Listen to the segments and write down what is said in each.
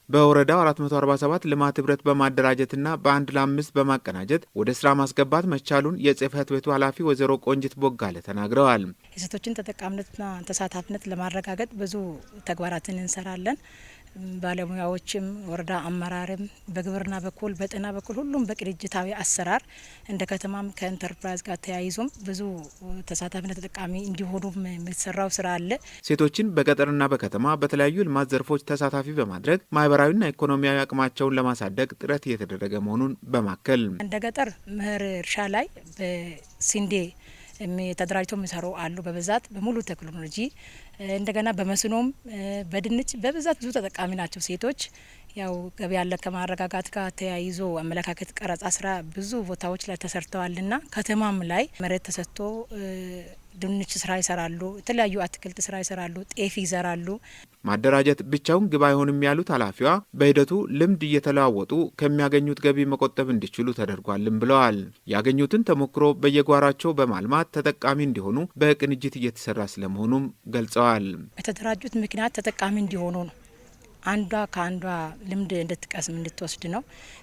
በወረዳው 447 ልማት ህብረት በማደራጀትና በአንድ ለአምስት በማቀናጀት ወደ ስራ ማስገባት መቻሉን የጽህፈት ቤቱ ኃላፊ ወይዘሮ ቆንጅት ቦጋለ ተናግረዋል። የሴቶችን ተጠቃሚነትና ተሳታፊነት ለማረጋገጥ ብዙ ተግባራትን እንሰራለን። ባለሙያዎችም ወረዳ አመራርም በግብርና በኩል በጤና በኩል ሁሉም በቅንጅታዊ አሰራር እንደ ከተማም ከኢንተርፕራይዝ ጋር ተያይዞም ብዙ ተሳታፊነት ተጠቃሚ እንዲሆኑ የሚሰራው ስራ አለ። ሴቶችን በገጠርና በከተማ በተለያዩ ልማት ዘርፎች ተሳታፊ በማድረግ ማህበራዊና ኢኮኖሚያዊ አቅማቸውን ለማሳደግ ጥረት እየተደረገ መሆኑን በማከል እንደ ገጠር ምህር እርሻ ላይ በስንዴ ተደራጅቶ የሚሰሩ አሉ። በብዛት በሙሉ ቴክኖሎጂ እንደገና በመስኖም በድንች በብዛት ብዙ ተጠቃሚ ናቸው ሴቶች። ያው ገበያ ያለ ከማረጋጋት ጋር ተያይዞ አመለካከት ቀረጻ ስራ ብዙ ቦታዎች ላይ ተሰርተዋልና ከተማም ላይ መሬት ተሰጥቶ ድንች ስራ ይሰራሉ፣ የተለያዩ አትክልት ስራ ይሰራሉ፣ ጤፍ ይዘራሉ። ማደራጀት ብቻውን ግብ አይሆንም ያሉት ኃላፊዋ በሂደቱ ልምድ እየተለዋወጡ ከሚያገኙት ገቢ መቆጠብ እንዲችሉ ተደርጓልም ብለዋል። ያገኙትን ተሞክሮ በየጓራቸው በማልማት ተጠቃሚ እንዲሆኑ በቅንጅት እየተሰራ ስለመሆኑም ገልጸዋል። የተደራጁት ምክንያት ተጠቃሚ እንዲሆኑ ነው። አንዷ ከአንዷ ልምድ እንድትቀስም እንድትወስድ ነው።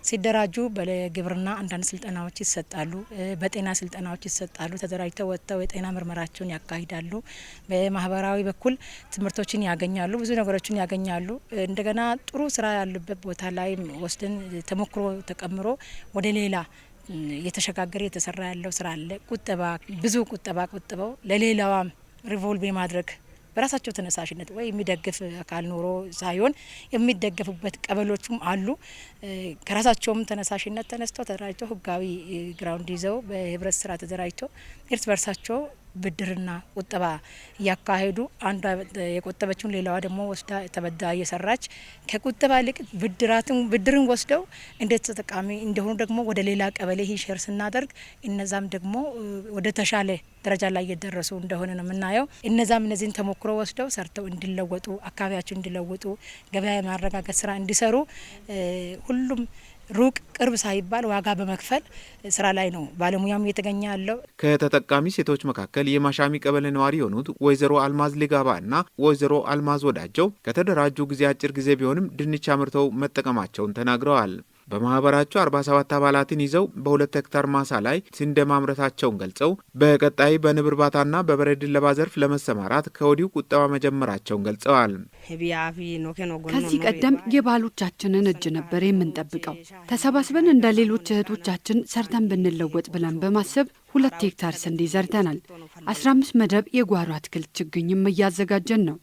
ሲደራጁ በግብርና አንዳንድ ስልጠናዎች ይሰጣሉ፣ በጤና ስልጠናዎች ይሰጣሉ። ተደራጅተው ወጥተው የጤና ምርመራቸውን ያካሂዳሉ። በማህበራዊ በኩል ትምህርቶችን ያገኛሉ፣ ብዙ ነገሮችን ያገኛሉ። እንደገና ጥሩ ስራ ያሉበት ቦታ ላይ ወስደን ተሞክሮ ተቀምሮ ወደ ሌላ የተሸጋገረ የተሰራ ያለው ስራ አለ። ቁጠባ ብዙ ቁጠባ ቆጥበው ለሌላዋም ሪቮልቭ ማድረግ በራሳቸው ተነሳሽነት ወይ የሚደግፍ አካል ኖሮ ሳይሆን የሚደገፉበት ቀበሎችም አሉ። ከራሳቸውም ተነሳሽነት ተነስተው ተደራጅተው ህጋዊ ግራውንድ ይዘው በህብረት ስራ ተደራጅተው እርስ በርሳቸው ብድርና ቁጠባ እያካሄዱ አንዷ የቆጠበችውን ሌላዋ ደግሞ ወስዳ ተበዳ እየሰራች ከቁጠባ ይልቅ ብድርን ወስደው እንዴት ተጠቃሚ እንደሆኑ ደግሞ ወደ ሌላ ቀበሌ ሼር ስናደርግ እነዛም ደግሞ ወደ ተሻለ ደረጃ ላይ እየደረሱ እንደሆነ ነው የምናየው። እነዛም እነዚህን ተሞክሮ ወስደው ሰርተው እንዲለወጡ፣ አካባቢያቸው እንዲለወጡ፣ ገበያ የማረጋገጥ ስራ እንዲሰሩ ሁሉም ሩቅ ቅርብ ሳይባል ዋጋ በመክፈል ስራ ላይ ነው ባለሙያም እየተገኘ ያለው። ከተጠቃሚ ሴቶች መካከል የማሻሚ ቀበሌ ነዋሪ የሆኑት ወይዘሮ አልማዝ ሊጋባ እና ወይዘሮ አልማዝ ወዳጀው ከተደራጁ ጊዜ አጭር ጊዜ ቢሆንም ድንች አምርተው መጠቀማቸውን ተናግረዋል። በማህበራቸው 47 አባላትን ይዘው በ2 ሄክታር ማሳ ላይ ስንዴ ማምረታቸውን ገልጸው በቀጣይ በንብ እርባታና በበሬ ድለባ ዘርፍ ለመሰማራት ከወዲሁ ቁጠባ መጀመራቸውን ገልጸዋል። ከዚህ ቀደም የባሎቻችንን እጅ ነበር የምንጠብቀው። ተሰባስበን እንደ ሌሎች እህቶቻችን ሰርተን ብንለወጥ ብለን በማሰብ 2 ሄክታር ስንዴ ዘርተናል። 15 መደብ የጓሮ አትክልት ችግኝም እያዘጋጀን ነው።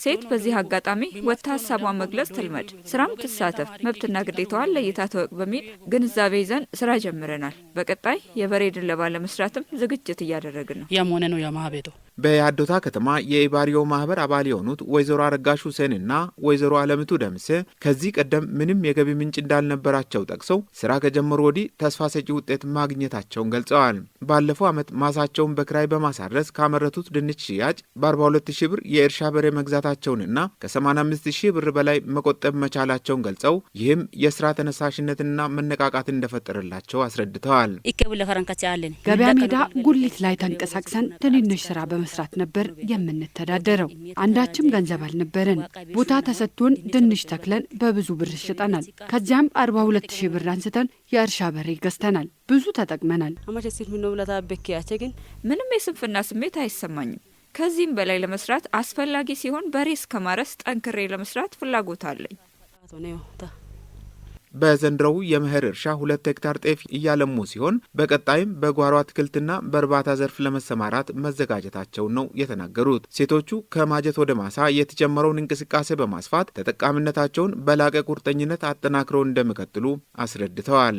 ሴት በዚህ አጋጣሚ ወጥታ ሀሳቧን መግለጽ ትልመድ፣ ስራም ትሳተፍ፣ መብትና ግዴታዋን ለይታ ተወቅ በሚል ግንዛቤ ይዘን ስራ ጀምረናል። በቀጣይ የበሬ ድለባ ለመስራትም ዝግጅት እያደረግን ነው። ያም ሆነ ነው ያማቤቶ በያዶታ ከተማ የኢባሪዮ ማህበር አባል የሆኑት ወይዘሮ አረጋሽ ሁሴንና ወይዘሮ አለምቱ ደምሴ ከዚህ ቀደም ምንም የገቢ ምንጭ እንዳልነበራቸው ጠቅሰው ስራ ከጀመሩ ወዲህ ተስፋ ሰጪ ውጤት ማግኘታቸውን ገልጸዋል። ባለፈው ዓመት ማሳቸውን በክራይ በማሳረስ ካመረቱት ድንች ሽያጭ በ42,000 ብር የእርሻ በሬ መግዛታቸውንና ከ85,000 ብር በላይ መቆጠብ መቻላቸውን ገልጸው ይህም የስራ ተነሳሽነትና መነቃቃት እንደፈጠረላቸው አስረድተዋል። ገበያ ሜዳ ጉሊት ላይ ተንቀሳቅሰን ትንንሽ ስራ በመስራት ነበር የምንተዳደረው። አንዳችም ገንዘብ አልነበረን። ቦታ ተሰጥቶን ድንች ተክለን በብዙ ብር ሽጠናል። ከዚያም 42,000 ብር አንስተን የእርሻ በሬ ገዝተናል። ብዙ ተጠቅመናል። ምንም የስንፍና ስሜት አይሰማኝም። ከዚህም በላይ ለመስራት አስፈላጊ ሲሆን በሬ እስከ ማረስ ጠንክሬ ለመስራት ፍላጎት አለኝ። በዘንድሮው የመኸር እርሻ 2 ሄክታር ጤፍ እያለሙ ሲሆን በቀጣይም በጓሮ አትክልትና በእርባታ ዘርፍ ለመሰማራት መዘጋጀታቸውን ነው የተናገሩት። ሴቶቹ ከማጀት ወደ ማሳ የተጀመረውን እንቅስቃሴ በማስፋት ተጠቃሚነታቸውን በላቀ ቁርጠኝነት አጠናክረው እንደሚቀጥሉ አስረድተዋል።